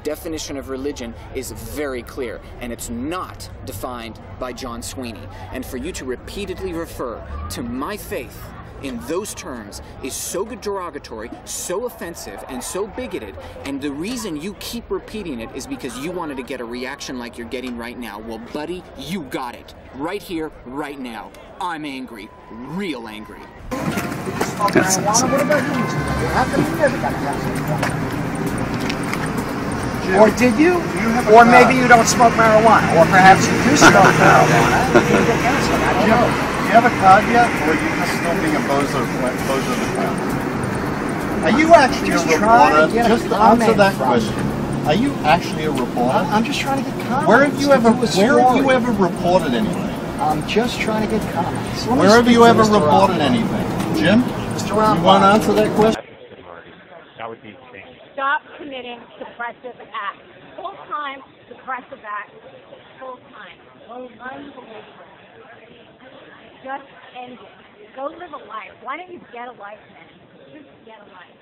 definition of religion is very clear, and it's not defined by John Sweeney. And for you to repeatedly refer to my faith in those terms is so derogatory, so offensive, and so bigoted, and the reason you keep repeating it is because you wanted to get a reaction like you're getting right now. Well, buddy, you got it. Right here, right now. I'm angry. Real angry. What about you? How come you never got canceled? Or did you? Or maybe you don't smoke marijuana. Or perhaps you do smoke marijuana. You didn't get canceled. I don't know. Do you have a card yet, or are you just still being a bozo the crowd? Are you actually a reporter? Just answer that question. Are you actually a reporter? I'm just trying to get comments. Where have you ever reported anything? I'm just trying to get comments. Where have you ever reported anything? Jim? You want to answer that question? That would be the thing. Stop committing suppressive acts. Full-time suppressive acts. Full-time. Unbelievable. Just end it. Go live a life. Why don't you get a life then? Just get a life.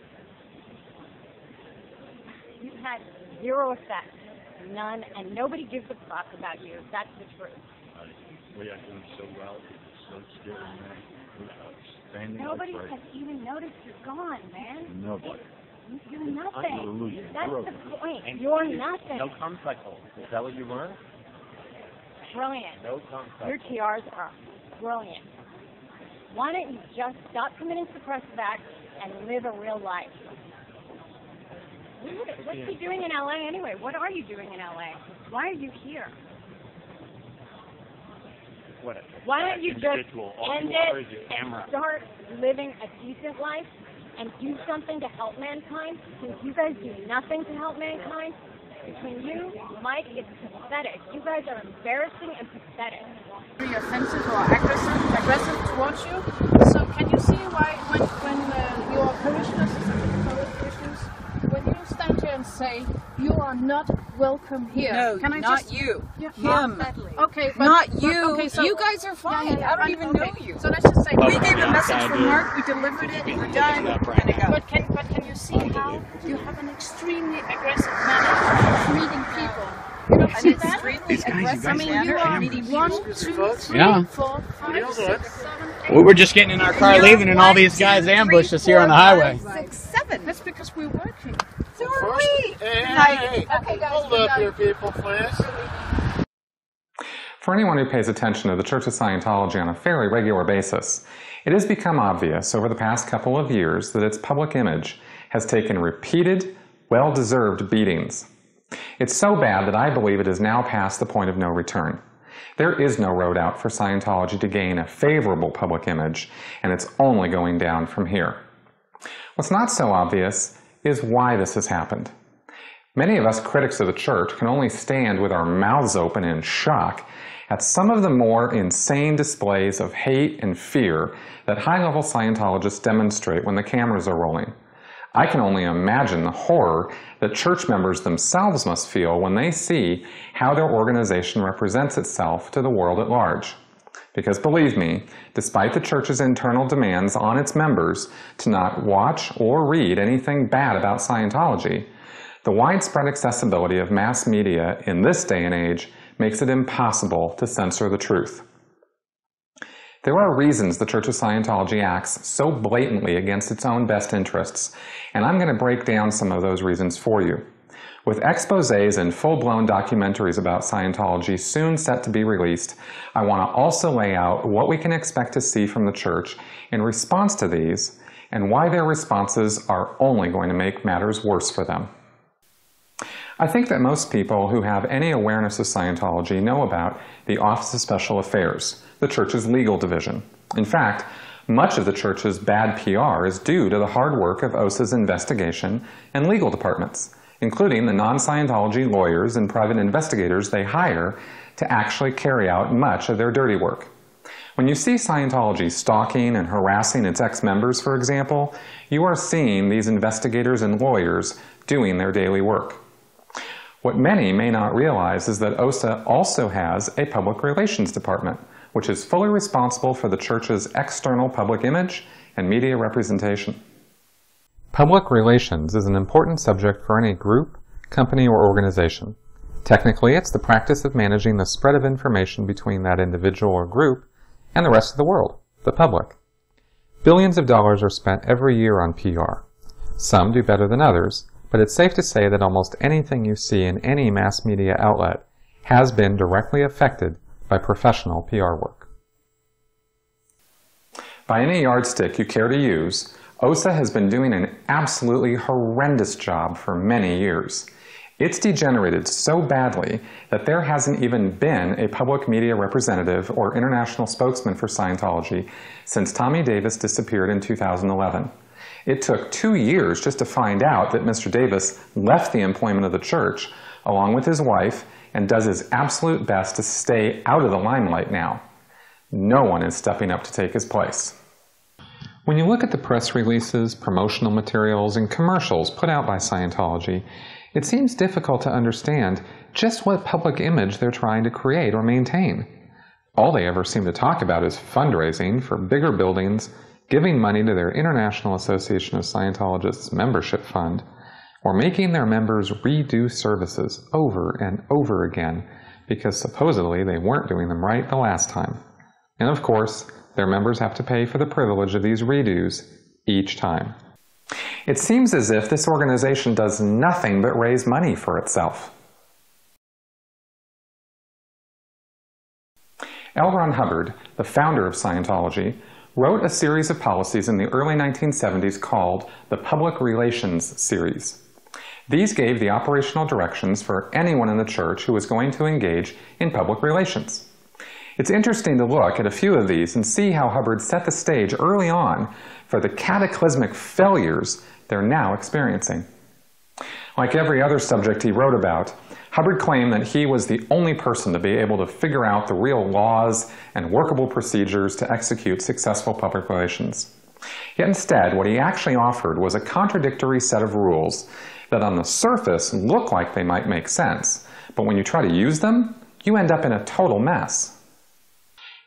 You've had zero effect. None. And nobody gives a fuck about you. That's the truth. We are doing so well. It's so scary, man. Nobody has even noticed you're gone, man. Nobody. You're nothing. That's the point. And you're nothing. No cum cycle. Is that what you learned? Brilliant. No cum cycle. Your TRs are brilliant. Why don't you just stop committing suppressive acts and live a real life? What's he doing in LA anyway? What are you doing in LA? Why are you here? Why don't you just end it and start living a decent life and do something to help mankind? Since you guys do nothing to help mankind, between you, Mike, it's pathetic. You guys are embarrassing and pathetic. Very offensive or aggressive towards you. So can you see why when your parishioners, when you stand here and say you are not welcome here? No, can I not just, you. Yeah, Him. Okay, not you. Okay, so, you guys are fine. I don't even know you. So let's just say we gave the message from Mark. We delivered it. We're done. And it goes. But can you see how you have an extremely aggressive manner of meeting people? You don't see that? These guys, I mean, you are meeting 1, 2, 3, 4, 5, 6, 7, 8. We were just getting in our car leaving, and all these guys ambushed us here on the highway. 6, 7. That's because we're working. So are we. Hey, okay, guys, hold up here, people, please. For anyone who pays attention to the Church of Scientology on a fairly regular basis, it has become obvious over the past couple of years that its public image has taken repeated, well-deserved beatings. It's so bad that I believe it is now past the point of no return. There is no road out for Scientology to gain a favorable public image, and it's only going down from here. What's not so obvious is why this has happened. Many of us critics of the church can only stand with our mouths open in shock at some of the more insane displays of hate and fear that high-level Scientologists demonstrate when the cameras are rolling. I can only imagine the horror that church members themselves must feel when they see how their organization represents itself to the world at large. Because believe me, despite the church's internal demands on its members to not watch or read anything bad about Scientology, the widespread accessibility of mass media in this day and age makes it impossible to censor the truth. There are reasons the Church of Scientology acts so blatantly against its own best interests, and I'm going to break down some of those reasons for you. With exposés and full-blown documentaries about Scientology soon set to be released, I want to also lay out what we can expect to see from the Church in response to these, and why their responses are only going to make matters worse for them. I think that most people who have any awareness of Scientology know about the Office of Special Affairs, the Church's legal division. In fact, much of the Church's bad PR is due to the hard work of OSA's investigation and legal departments, including the non-Scientology lawyers and private investigators they hire to actually carry out much of their dirty work. When you see Scientology stalking and harassing its ex-members, for example, you are seeing these investigators and lawyers doing their daily work. What many may not realize is that OSA also has a public relations department, which is fully responsible for the Church's external public image and media representation. Public relations is an important subject for any group, company, or organization. Technically, it's the practice of managing the spread of information between that individual or group and the rest of the world, the public. Billions of dollars are spent every year on PR. Some do better than others, but it's safe to say that almost anything you see in any mass media outlet has been directly affected by professional PR work. By any yardstick you care to use, OSA has been doing an absolutely horrendous job for many years. It's degenerated so badly that there hasn't even been a public media representative or international spokesman for Scientology since Tommy Davis disappeared in 2011. It took 2 years just to find out that Mr. Davis left the employment of the church along with his wife and does his absolute best to stay out of the limelight now. No one is stepping up to take his place. When you look at the press releases, promotional materials, and commercials put out by Scientology, it seems difficult to understand just what public image they're trying to create or maintain. All they ever seem to talk about is fundraising for bigger buildings, giving money to their International Association of Scientologists membership fund, or making their members redo services over and over again because supposedly they weren't doing them right the last time. And of course, their members have to pay for the privilege of these redos each time. It seems as if this organization does nothing but raise money for itself. L. Ron Hubbard, the founder of Scientology, wrote a series of policies in the early 1970s called the Public Relations Series. These gave the operational directions for anyone in the church who was going to engage in public relations. It's interesting to look at a few of these and see how Hubbard set the stage early on for the cataclysmic failures they're now experiencing. Like every other subject he wrote about, Hubbard claimed that he was the only person to be able to figure out the real laws and workable procedures to execute successful public relations. Yet instead, what he actually offered was a contradictory set of rules that on the surface look like they might make sense, but when you try to use them, you end up in a total mess.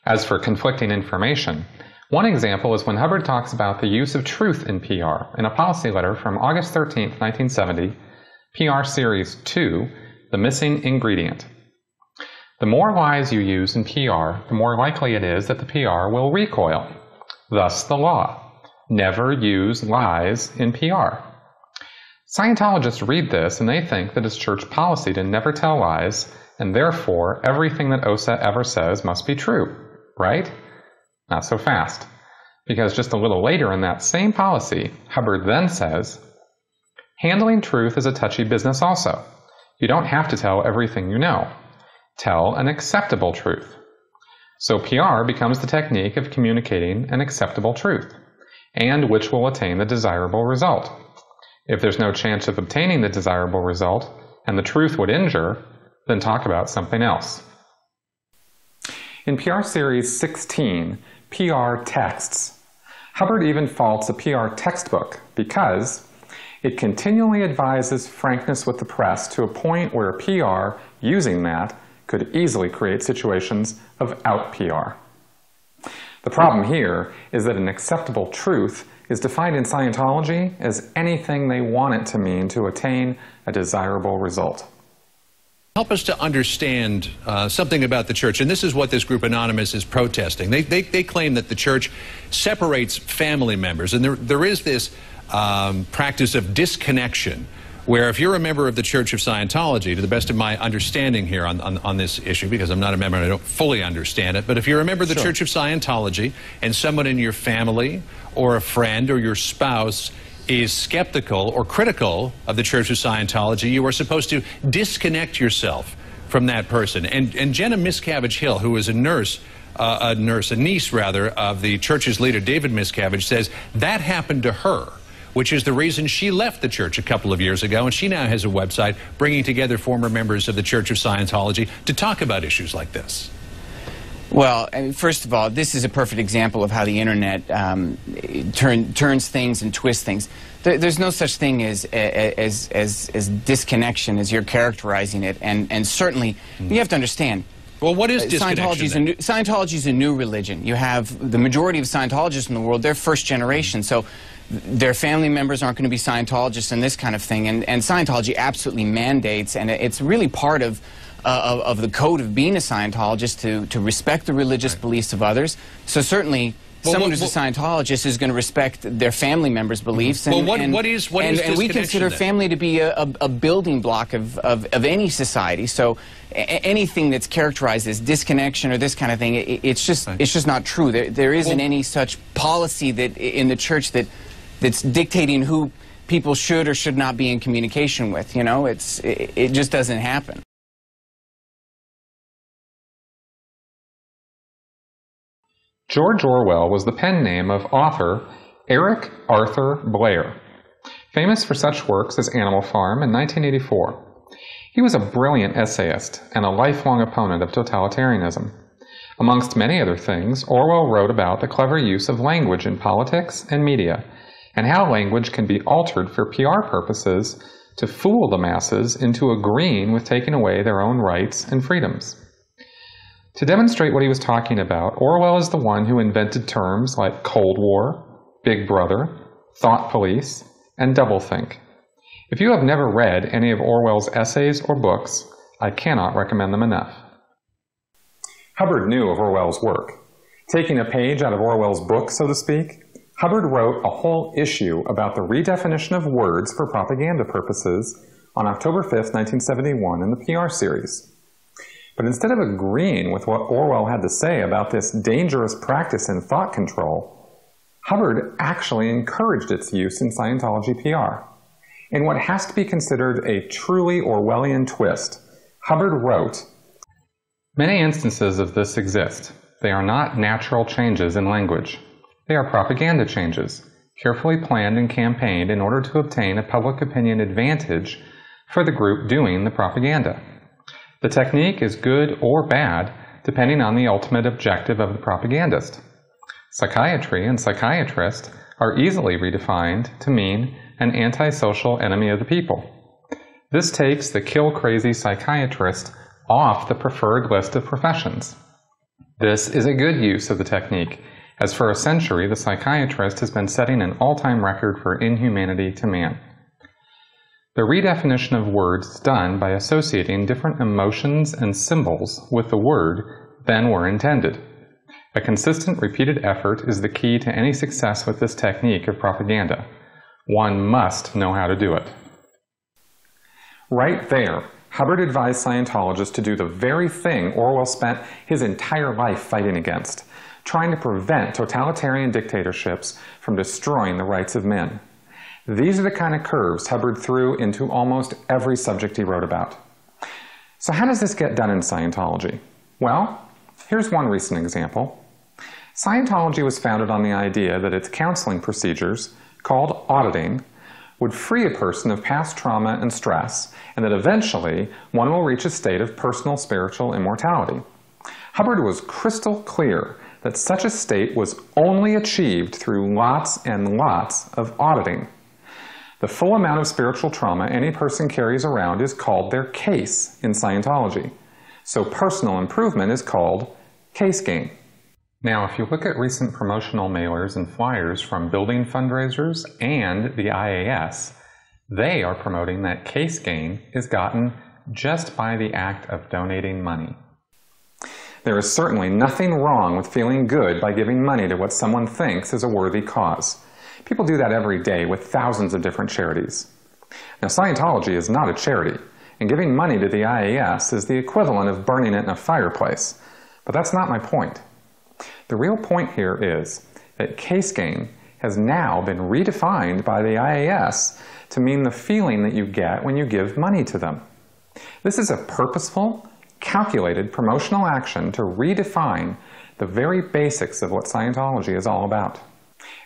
As for conflicting information, one example is when Hubbard talks about the use of truth in PR in a policy letter from August 13, 1970, PR Series 2, The Missing Ingredient. The more lies you use in PR, the more likely it is that the PR will recoil. Thus the law. Never use lies in PR. Scientologists read this and they think that it's church policy to never tell lies, and therefore everything that OSA ever says must be true, right? Not so fast. Because just a little later in that same policy, Hubbard then says, handling truth is a touchy business also. You don't have to tell everything you know. Tell an acceptable truth. So PR becomes the technique of communicating an acceptable truth, and which will attain the desirable result. If there's no chance of obtaining the desirable result, and the truth would injure, then talk about something else. In PR Series 16, PR Texts, Hubbard even faults a PR textbook because it continually advises frankness with the press to a point where PR, using that, could easily create situations of out-PR. The problem here is that an acceptable truth is defined in Scientology as anything they want it to mean to attain a desirable result. Help us to understand something about the church, and this is what this group Anonymous is protesting. They claim that the church separates family members, and there is this practice of disconnection, where if you're a member of the Church of Scientology, to the best of my understanding here on this issue, because I'm not a member and I don't fully understand it, but if you're a member of the Church of Scientology and someone in your family or a friend or your spouse is skeptical or critical of the Church of Scientology, you are supposed to disconnect yourself from that person. And Jenna Miscavige Hill, who is a niece of the church's leader, David Miscavige, says that happened to her, which is the reason she left the church a couple of years ago, and she now has a website bringing together former members of the Church of Scientology to talk about issues like this. Well, I mean, first of all, this is a perfect example of how the internet turns things and twists things. There's no such thing as disconnection as you're characterizing it, and certainly you have to understand. Well, what is disconnection? Scientology is a new religion. You have the majority of Scientologists in the world; they're first generation. So their family members aren't going to be Scientologists and this kind of thing. And Scientology absolutely mandates, and it's really part of the code of being a Scientologist to respect the religious beliefs of others. So certainly someone who's a Scientologist is going to respect their family members' beliefs. And, what is and we connection consider then? family to be a building block of any society. So anything that's characterized as disconnection or this kind of thing, it's just not true. There isn't any such policy that in the church that's dictating who people should or should not be in communication with. You know, it just doesn't happen. George Orwell was the pen name of author Eric Arthur Blair, famous for such works as Animal Farm in 1984. He was a brilliant essayist and a lifelong opponent of totalitarianism. Amongst many other things, Orwell wrote about the clever use of language in politics and media, and how language can be altered for PR purposes to fool the masses into agreeing with taking away their own rights and freedoms. To demonstrate what he was talking about, Orwell is the one who invented terms like Cold War, Big Brother, Thought Police, and Doublethink. If you have never read any of Orwell's essays or books, I cannot recommend them enough. Hubbard knew of Orwell's work. Taking a page out of Orwell's book, so to speak, Hubbard wrote a whole issue about the redefinition of words for propaganda purposes on October 5th, 1971 in the PR series. But instead of agreeing with what Orwell had to say about this dangerous practice in thought control, Hubbard actually encouraged its use in Scientology PR. In what has to be considered a truly Orwellian twist, Hubbard wrote, "Many instances of this exist. They are not natural changes in language. They are propaganda changes, carefully planned and campaigned in order to obtain a public opinion advantage for the group doing the propaganda. The technique is good or bad, depending on the ultimate objective of the propagandist. Psychiatry and psychiatrist are easily redefined to mean an antisocial enemy of the people. This takes the kill-crazy psychiatrist off the preferred list of professions. This is a good use of the technique, as for a century the psychiatrist has been setting an all-time record for inhumanity to man. The redefinition of words is done by associating different emotions and symbols with the word than were intended. A consistent, repeated effort is the key to any success with this technique of propaganda. One must know how to do it." Right there, Hubbard advised Scientologists to do the very thing Orwell spent his entire life fighting against, trying to prevent totalitarian dictatorships from destroying the rights of men. These are the kind of curves Hubbard threw into almost every subject he wrote about. So how does this get done in Scientology? Well, here's one recent example. Scientology was founded on the idea that its counseling procedures, called auditing, would free a person of past trauma and stress, and that eventually one will reach a state of personal spiritual immortality. Hubbard was crystal clear that such a state was only achieved through lots and lots of auditing. The full amount of spiritual trauma any person carries around is called their case in Scientology. So personal improvement is called case gain. Now, if you look at recent promotional mailers and flyers from building fundraisers and the IAS, they are promoting that case gain is gotten just by the act of donating money. There is certainly nothing wrong with feeling good by giving money to what someone thinks is a worthy cause. People do that every day with thousands of different charities. Now, Scientology is not a charity, and giving money to the IAS is the equivalent of burning it in a fireplace. But that's not my point. The real point here is that case gain has now been redefined by the IAS to mean the feeling that you get when you give money to them. This is a purposeful, calculated promotional action to redefine the very basics of what Scientology is all about.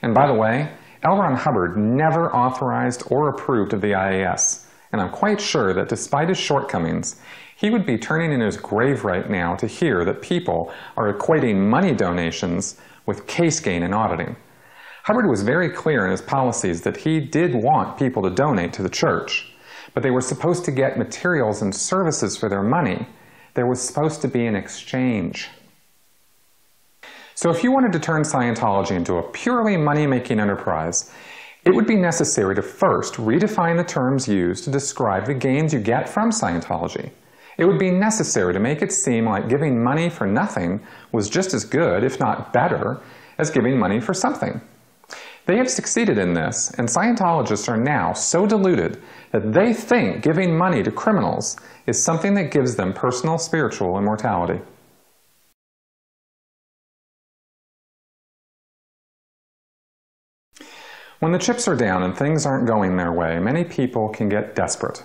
And by the way, L. Ron Hubbard never authorized or approved of the IAS, and I'm quite sure that despite his shortcomings, he would be turning in his grave right now to hear that people are equating money donations with case gain and auditing. Hubbard was very clear in his policies that he did want people to donate to the church, but they were supposed to get materials and services for their money. There was supposed to be an exchange. So if you wanted to turn Scientology into a purely money-making enterprise, It would be necessary to first redefine the terms used to describe the gains you get from Scientology. It would be necessary to make it seem like giving money for nothing was just as good, if not better, as giving money for something. They have succeeded in this, and Scientologists are now so deluded that they think giving money to criminals is something that gives them personal spiritual immortality. When the chips are down and things aren't going their way, many people can get desperate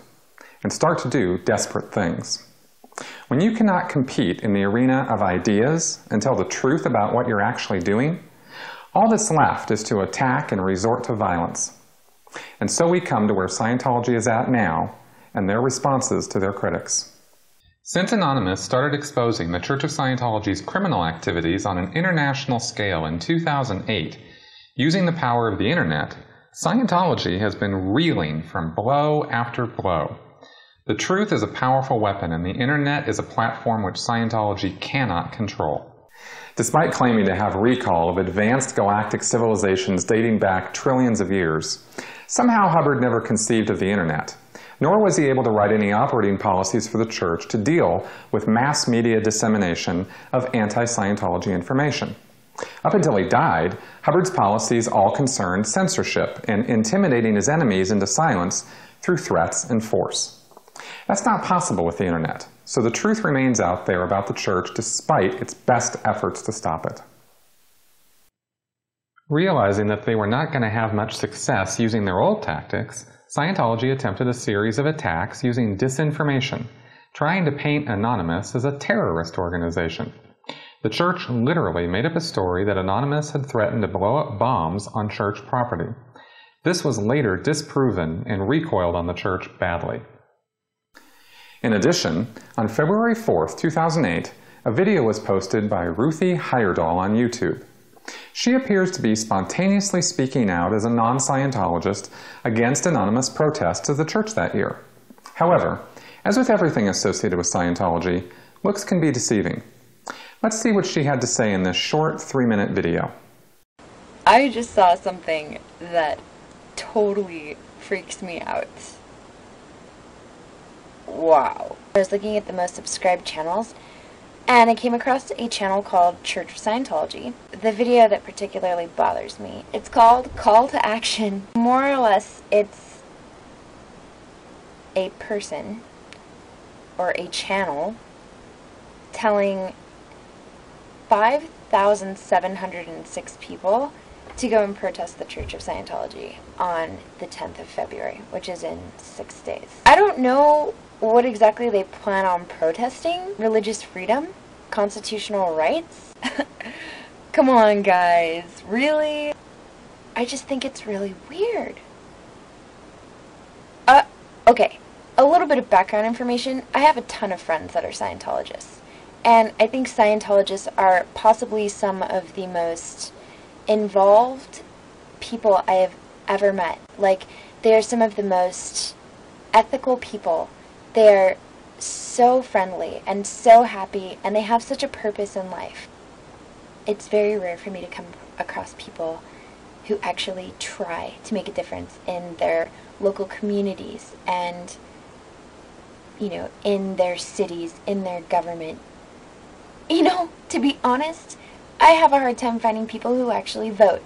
and start to do desperate things. When you cannot compete in the arena of ideas and tell the truth about what you're actually doing, all that's left is to attack and resort to violence. And so we come to where Scientology is at now and their responses to their critics. Since Anonymous started exposing the Church of Scientology's criminal activities on an international scale in 2008, using the power of the internet, Scientology has been reeling from blow after blow. The truth is a powerful weapon, and the internet is a platform which Scientology cannot control. Despite claiming to have recall of advanced galactic civilizations dating back trillions of years, somehow Hubbard never conceived of the internet, nor was he able to write any operating policies for the church to deal with mass media dissemination of anti-Scientology information. Up until he died, Hubbard's policies all concerned censorship and intimidating his enemies into silence through threats and force. That's not possible with the internet, so the truth remains out there about the church despite its best efforts to stop it. Realizing that they were not going to have much success using their old tactics, Scientology attempted a series of attacks using disinformation, trying to paint Anonymous as a terrorist organization. The church literally made up a story that Anonymous had threatened to blow up bombs on church property. This was later disproven and recoiled on the church badly. In addition, on February 4, 2008, a video was posted by Ruthie Heyerdahl on YouTube. She appears to be spontaneously speaking out as a non-Scientologist against Anonymous protests of the church that year. However, as with everything associated with Scientology, looks can be deceiving. Let's see what she had to say in this short 3-minute video. I just saw something that totally freaks me out. Wow. I was looking at the most subscribed channels, and I came across a channel called Church of Scientology. The video that particularly bothers me, it's called Call to Action. More or less, it's a person or a channel telling 5,706 people to go and protest the Church of Scientology on the 10th of February, which is in 6 days. I don't know what exactly they plan on protesting. Religious freedom? Constitutional rights? Come on, guys. Really? I just think it's really weird. Okay. A little bit of background information. I have a ton of friends that are Scientologists. And I think Scientologists are possibly some of the most involved people I have ever met. Like, they are some of the most ethical people. They are so friendly and so happy, and they have such a purpose in life. It's very rare for me to come across people who actually try to make a difference in their local communities and, you know, in their cities, in their government. You know, to be honest, I have a hard time finding people who actually vote.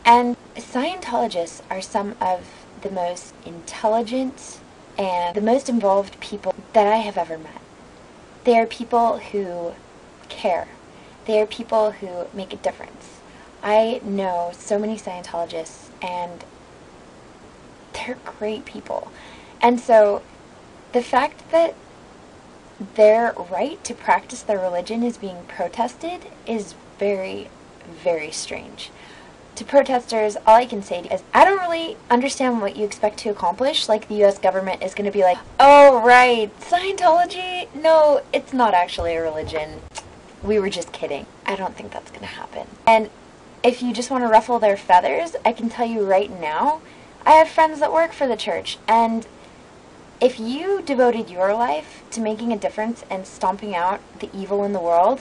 And Scientologists are some of the most intelligent and the most involved people that I have ever met. They are people who care. They are people who make a difference. I know so many Scientologists, and they're great people. And so the fact that their right to practice their religion is being protested is very, very strange. To protesters, all I can say is, I don't really understand what you expect to accomplish. Like, the U.S. government is going to be like, oh, right, Scientology? No, it's not actually a religion. We were just kidding. I don't think that's going to happen. And if you just want to ruffle their feathers, I can tell you right now, I have friends that work for the church, and if you devoted your life to making a difference and stomping out the evil in the world,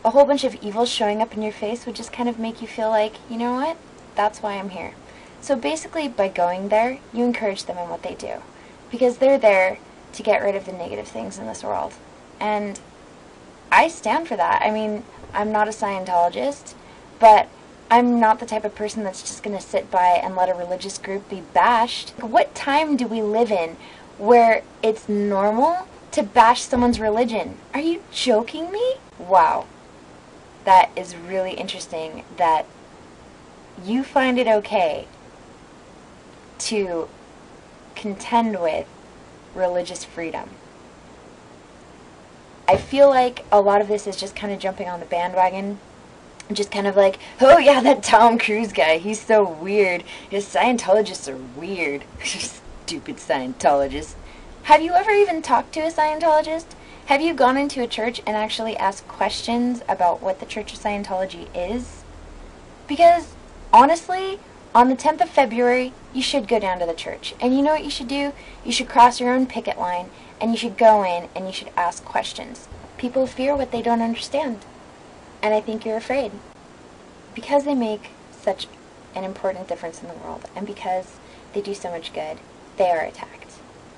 a whole bunch of evil showing up in your face would just kind of make you feel like, you know what? That's why I'm here. So basically, by going there, you encourage them in what they do, because they're there to get rid of the negative things in this world. And I stand for that. I mean, I'm not a Scientologist, but I'm not the type of person that's just going to sit by and let a religious group be bashed. What time do we live in where it's normal to bash someone's religion? Are you joking me? Wow. That is really interesting that you find it okay to contend with religious freedom. I feel like a lot of this is just kind of jumping on the bandwagon. Just kind of like, oh yeah, that Tom Cruise guy, he's so weird. His Scientologists are weird. Stupid Scientologists. Have you ever even talked to a Scientologist? Have you gone into a church and actually asked questions about what the Church of Scientology is? Because, honestly, on the 10th of February, you should go down to the church. And you know what you should do? You should cross your own picket line, and you should go in and you should ask questions. People fear what they don't understand. And I think you're afraid. Because they make such an important difference in the world, and because they do so much good, they are attacked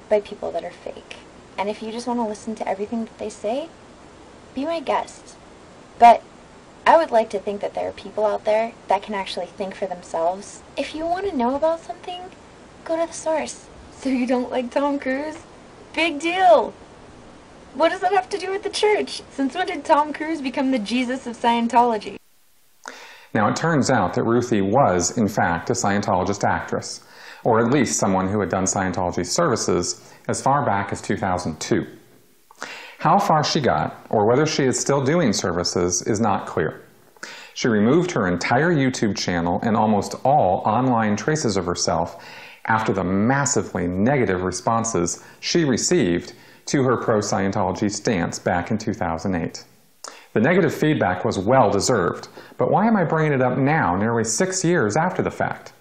by people that are fake. And if you just want to listen to everything that they say, be my guest. But I would like to think that there are people out there that can actually think for themselves. If you want to know about something, go to the source. So you don't like Tom Cruise? Big deal! What does that have to do with the church? Since when did Tom Cruise become the Jesus of Scientology? Now, it turns out that Ruthie was, in fact, a Scientologist actress, or at least someone who had done Scientology services as far back as 2002. How far she got, or whether she is still doing services, is not clear. She removed her entire YouTube channel and almost all online traces of herself after the massively negative responses she received to her pro-Scientology stance back in 2008. The negative feedback was well-deserved, but why am I bringing it up now, nearly 6 years after the fact?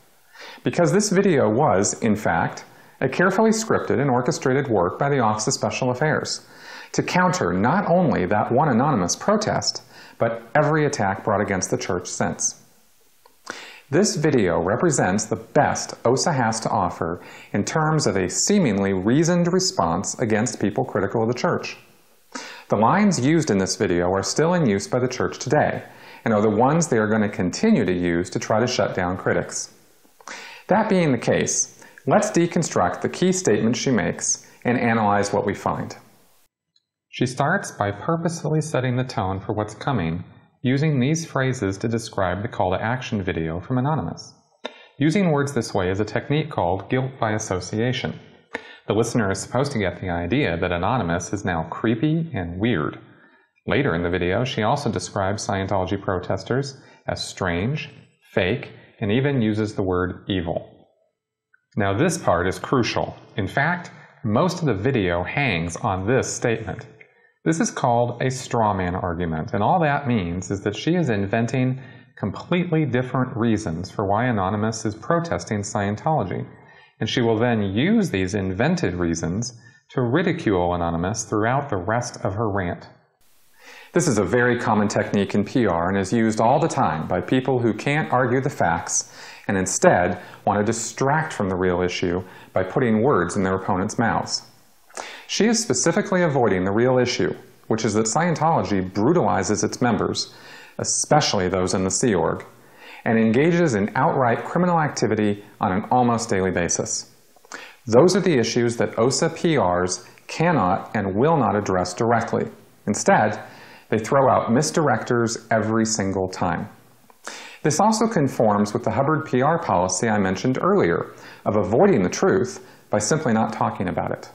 Because this video was, in fact, a carefully scripted and orchestrated work by the Office of Special Affairs to counter not only that one anonymous protest, but every attack brought against the church since. This video represents the best OSA has to offer in terms of a seemingly reasoned response against people critical of the church. The lines used in this video are still in use by the church today, and are the ones they are going to continue to use to try to shut down critics. That being the case, let's deconstruct the key statements she makes and analyze what we find. She starts by purposefully setting the tone for what's coming, using these phrases to describe the call to action video from Anonymous. Using words this way is a technique called guilt by association. The listener is supposed to get the idea that Anonymous is now creepy and weird. Later in the video, she also describes Scientology protesters as strange, fake, and even uses the word evil. Now this part is crucial. In fact, most of the video hangs on this statement. This is called a straw man argument, and all that means is that she is inventing completely different reasons for why Anonymous is protesting Scientology, and she will then use these invented reasons to ridicule Anonymous throughout the rest of her rant. This is a very common technique in PR and is used all the time by people who can't argue the facts and instead want to distract from the real issue by putting words in their opponent's mouths. She is specifically avoiding the real issue, which is that Scientology brutalizes its members, especially those in the Sea Org, and engages in outright criminal activity on an almost daily basis. Those are the issues that OSA PRs cannot and will not address directly. Instead, they throw out misdirectors every single time. This also conforms with the Hubbard PR policy I mentioned earlier of avoiding the truth by simply not talking about it.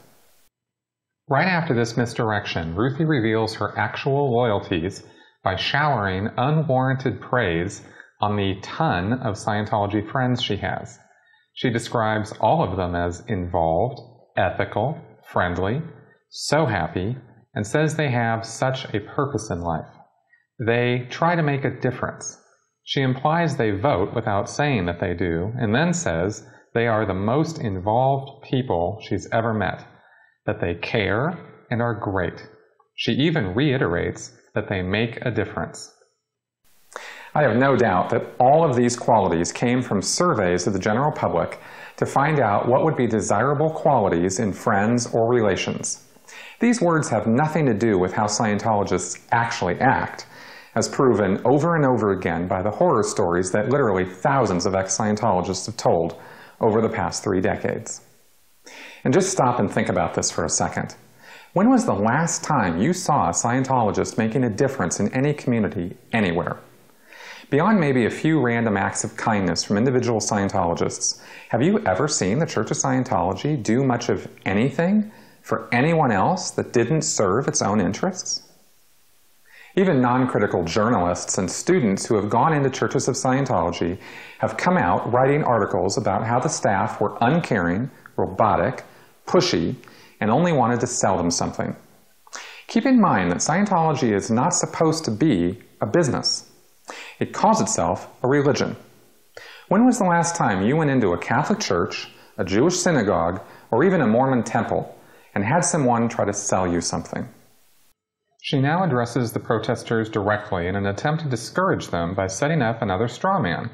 Right after this misdirection, Ruthie reveals her actual loyalties by showering unwarranted praise on the ton of Scientology friends she has. She describes all of them as involved, ethical, friendly, so happy, and says they have such a purpose in life. They try to make a difference. She implies they vote without saying that they do, and then says they are the most involved people she's ever met, that they care and are great. She even reiterates that they make a difference. I have no doubt that all of these qualities came from surveys of the general public to find out what would be desirable qualities in friends or relations. These words have nothing to do with how Scientologists actually act, as proven over and over again by the horror stories that literally thousands of ex-Scientologists have told over the past 3 decades. And just stop and think about this for a second. When was the last time you saw a Scientologist making a difference in any community anywhere? Beyond maybe a few random acts of kindness from individual Scientologists, have you ever seen the Church of Scientology do much of anything for anyone else that didn't serve its own interests? Even non-critical journalists and students who have gone into churches of Scientology have come out writing articles about how the staff were uncaring, robotic, pushy, and only wanted to sell them something. Keep in mind that Scientology is not supposed to be a business. It calls itself a religion. When was the last time you went into a Catholic church, a Jewish synagogue, or even a Mormon temple and had someone try to sell you something? She now addresses the protesters directly in an attempt to discourage them by setting up another straw man.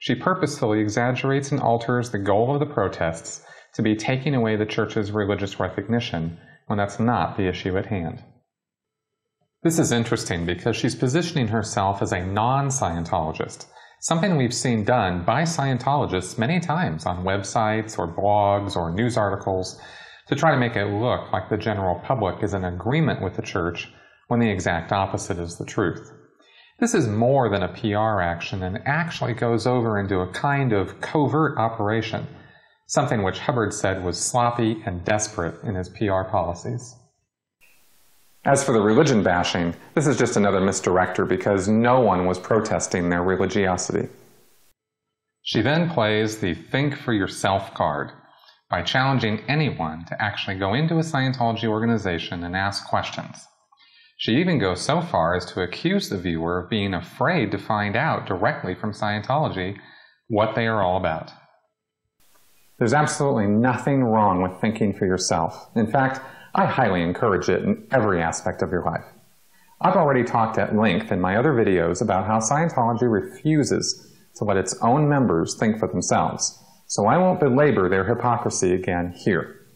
She purposefully exaggerates and alters the goal of the protests to be taking away the church's religious recognition when that's not the issue at hand. This is interesting because she's positioning herself as a non-Scientologist, something we've seen done by Scientologists many times on websites or blogs or news articles to try to make it look like the general public is in agreement with the church when the exact opposite is the truth. This is more than a PR action and actually goes over into a kind of covert operation, something which Hubbard said was sloppy and desperate in his PR policies. As for the religion bashing, this is just another misdirector because no one was protesting their religiosity. She then plays the think for yourself card by challenging anyone to actually go into a Scientology organization and ask questions. She even goes so far as to accuse the viewer of being afraid to find out directly from Scientology what they are all about. There's absolutely nothing wrong with thinking for yourself. In fact, I highly encourage it in every aspect of your life. I've already talked at length in my other videos about how Scientology refuses to let its own members think for themselves, so I won't belabor their hypocrisy again here.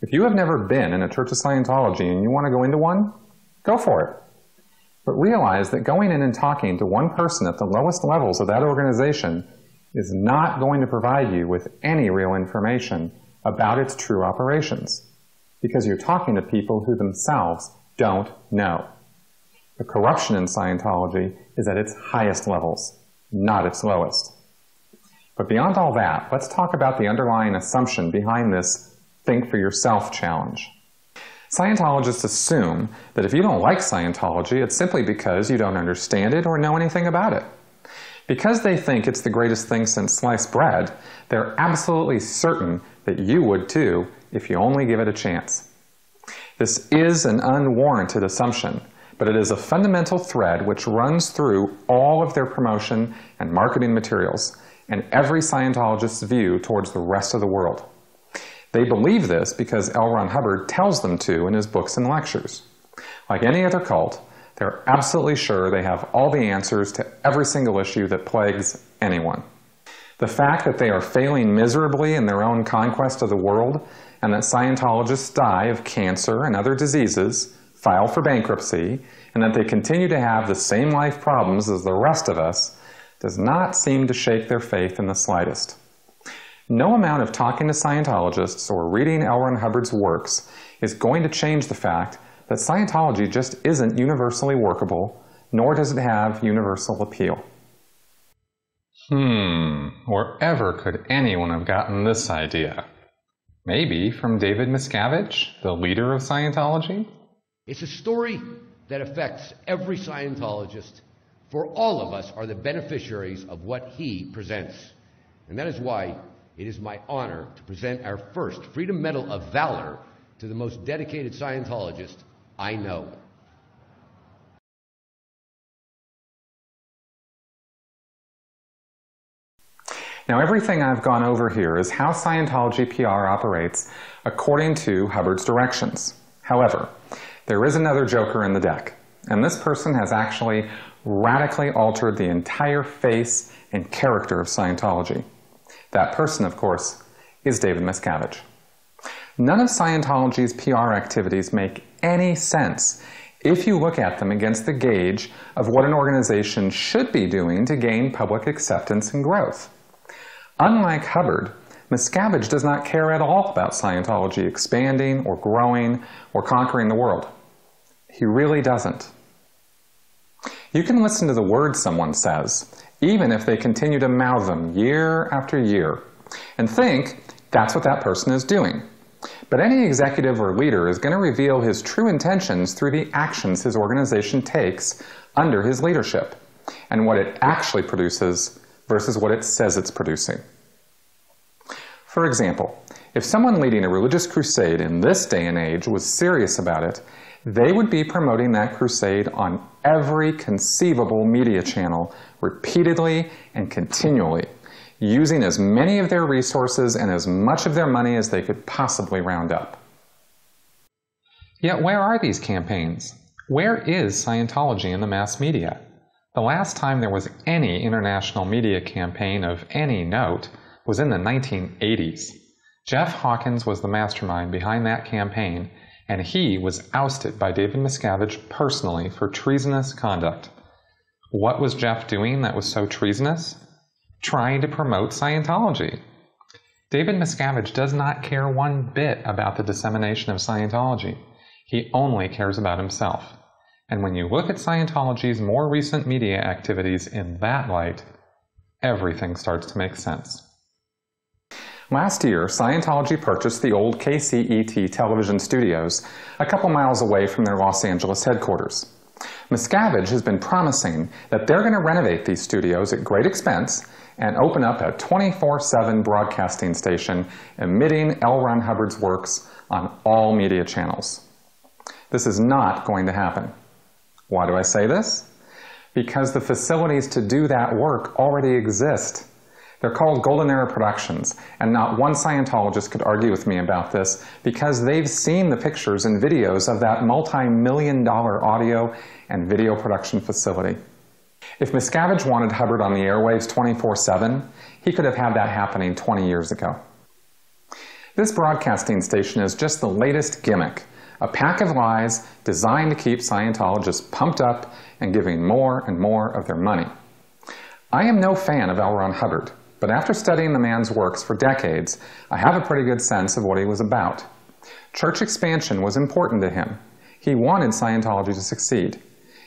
If you have never been in a Church of Scientology and you want to go into one, go for it. But realize that going in and talking to one person at the lowest levels of that organization is not going to provide you with any real information about its true operations, because you're talking to people who themselves don't know. The corruption in Scientology is at its highest levels, not its lowest. But beyond all that, let's talk about the underlying assumption behind this think for yourself challenge. Scientologists assume that if you don't like Scientology, it's simply because you don't understand it or know anything about it. Because they think it's the greatest thing since sliced bread, they're absolutely certain that you would too if you only give it a chance. This is an unwarranted assumption, but it is a fundamental thread which runs through all of their promotion and marketing materials and every Scientologist's view towards the rest of the world. They believe this because L. Ron Hubbard tells them to in his books and lectures. Like any other cult, they're absolutely sure they have all the answers to every single issue that plagues anyone. The fact that they are failing miserably in their own conquest of the world, and that Scientologists die of cancer and other diseases, file for bankruptcy, and that they continue to have the same life problems as the rest of us, does not seem to shake their faith in the slightest. No amount of talking to Scientologists or reading L. Ron Hubbard's works is going to change the fact that Scientology just isn't universally workable, nor does it have universal appeal. Wherever could anyone have gotten this idea? Maybe from David Miscavige, the leader of Scientology? It's a story that affects every Scientologist, for all of us are the beneficiaries of what he presents. And that is why it is my honor to present our first Freedom Medal of Valor to the most dedicated Scientologist I know. Now, everything I've gone over here is how Scientology PR operates according to Hubbard's directions. However, there is another joker in the deck, and this person has actually radically altered the entire face and character of Scientology. That person, of course, is David Miscavige. None of Scientology's PR activities make any sense if you look at them against the gauge of what an organization should be doing to gain public acceptance and growth. Unlike Hubbard, Miscavige does not care at all about Scientology expanding or growing or conquering the world. He really doesn't. You can listen to the words someone says, even if they continue to mouth them year after year, and think that's what that person is doing. But any executive or leader is going to reveal his true intentions through the actions his organization takes under his leadership, and what it actually produces versus what it says it's producing. For example, if someone leading a religious crusade in this day and age was serious about it, they would be promoting that crusade on every conceivable media channel repeatedly and continually, using as many of their resources and as much of their money as they could possibly round up. Yet where are these campaigns? Where is Scientology in the mass media? The last time there was any international media campaign of any note was in the 1980s. Jeff Hawkins was the mastermind behind that campaign, and he was ousted by David Miscavige personally for treasonous conduct. What was Jeff doing that was so treasonous? Trying to promote Scientology. David Miscavige does not care one bit about the dissemination of Scientology. He only cares about himself. And when you look at Scientology's more recent media activities in that light, everything starts to make sense. Last year, Scientology purchased the old KCET television studios a couple miles away from their Los Angeles headquarters. Miscavige has been promising that they're going to renovate these studios at great expense and open up a 24/7 broadcasting station emitting L. Ron Hubbard's works on all media channels. This is not going to happen. Why do I say this? Because the facilities to do that work already exist. They're called Golden Era Productions, and not one Scientologist could argue with me about this because they've seen the pictures and videos of that multi-million-dollar audio and video production facility. If Miscavige wanted Hubbard on the airwaves 24/7, he could have had that happening 20 years ago. This broadcasting station is just the latest gimmick, a pack of lies designed to keep Scientologists pumped up and giving more and more of their money. I am no fan of L. Ron Hubbard, but after studying the man's works for decades, I have a pretty good sense of what he was about. Church expansion was important to him. He wanted Scientology to succeed.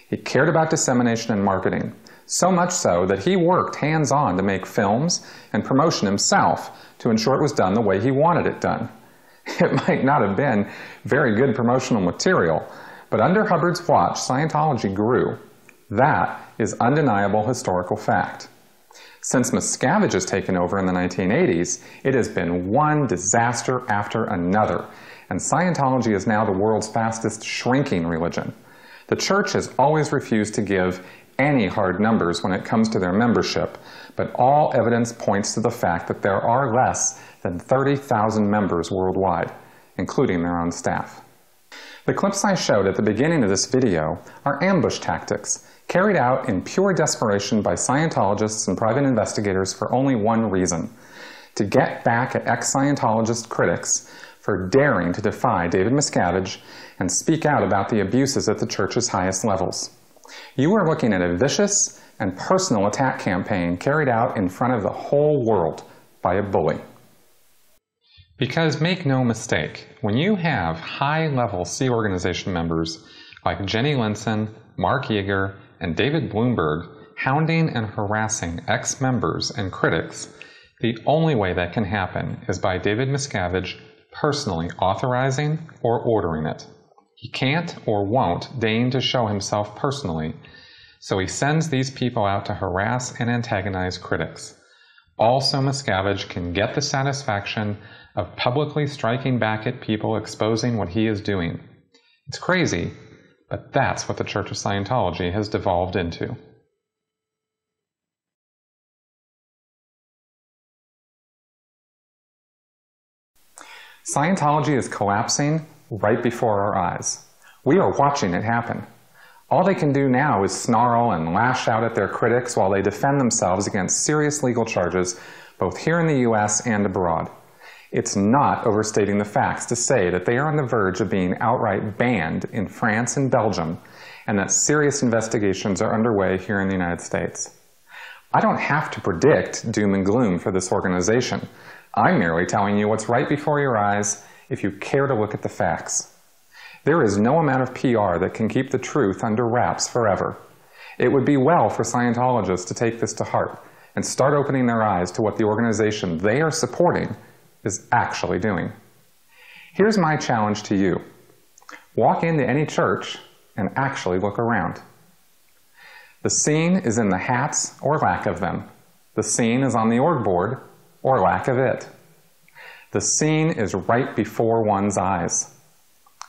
He cared about dissemination and marketing, so much so that he worked hands-on to make films and promotion himself to ensure it was done the way he wanted it done. It might not have been very good promotional material, but under Hubbard's watch, Scientology grew. That is undeniable historical fact. Since Miscavige has taken over in the 1980s, it has been one disaster after another, and Scientology is now the world's fastest shrinking religion. The church has always refused to give any hard numbers when it comes to their membership, but all evidence points to the fact that there are less than 30,000 members worldwide, including their own staff. The clips I showed at the beginning of this video are ambush tactics carried out in pure desperation by Scientologists and private investigators for only one reason: to get back at ex-Scientologist critics for daring to defy David Miscavige and speak out about the abuses at the church's highest levels. You are looking at a vicious and personal attack campaign carried out in front of the whole world by a bully. Because make no mistake, when you have high-level Sea Organization members like Jenny Linson, Mark Yeager, and David Bloomberg hounding and harassing ex-members and critics, the only way that can happen is by David Miscavige personally authorizing or ordering it. He can't or won't deign to show himself personally, so he sends these people out to harass and antagonize critics. Also, Miscavige can get the satisfaction of publicly striking back at people exposing what he is doing. It's crazy, but that's what the Church of Scientology has devolved into. Scientology is collapsing right before our eyes. We are watching it happen. All they can do now is snarl and lash out at their critics while they defend themselves against serious legal charges both here in the US and abroad. It's not overstating the facts to say that they are on the verge of being outright banned in France and Belgium, and that serious investigations are underway here in the United States. I don't have to predict doom and gloom for this organization. I'm merely telling you what's right before your eyes if you care to look at the facts. There is no amount of PR that can keep the truth under wraps forever. It would be well for Scientologists to take this to heart and start opening their eyes to what the organization they are supporting is actually doing. Here's my challenge to you. Walk into any church and actually look around. The scene is in the hats or lack of them. The scene is on the org board or lack of it. The scene is right before one's eyes.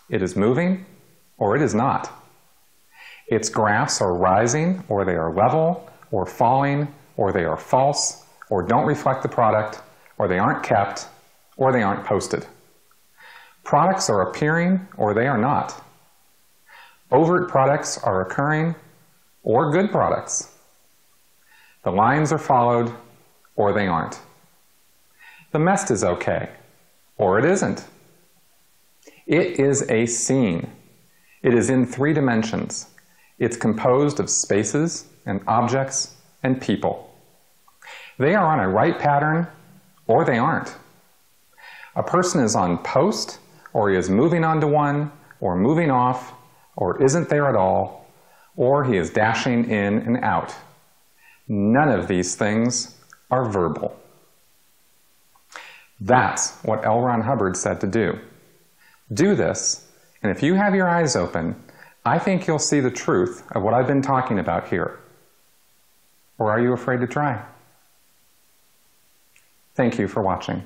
It is moving or it is not. Its graphs are rising or they are level or falling or they are false or don't reflect the product or they aren't kept or they aren't posted. Products are appearing or they are not. Overt products are occurring or good products. The lines are followed or they aren't. The mess is okay or it isn't. It is a scene. It is in 3 dimensions. It's composed of spaces and objects and people. They are on a right pattern or they aren't. A person is on post or he is moving onto one or moving off or isn't there at all or he is dashing in and out. None of these things are verbal. That's what L. Ron Hubbard said to do. Do this, and if you have your eyes open, I think you'll see the truth of what I've been talking about here. Or are you afraid to try? Thank you for watching.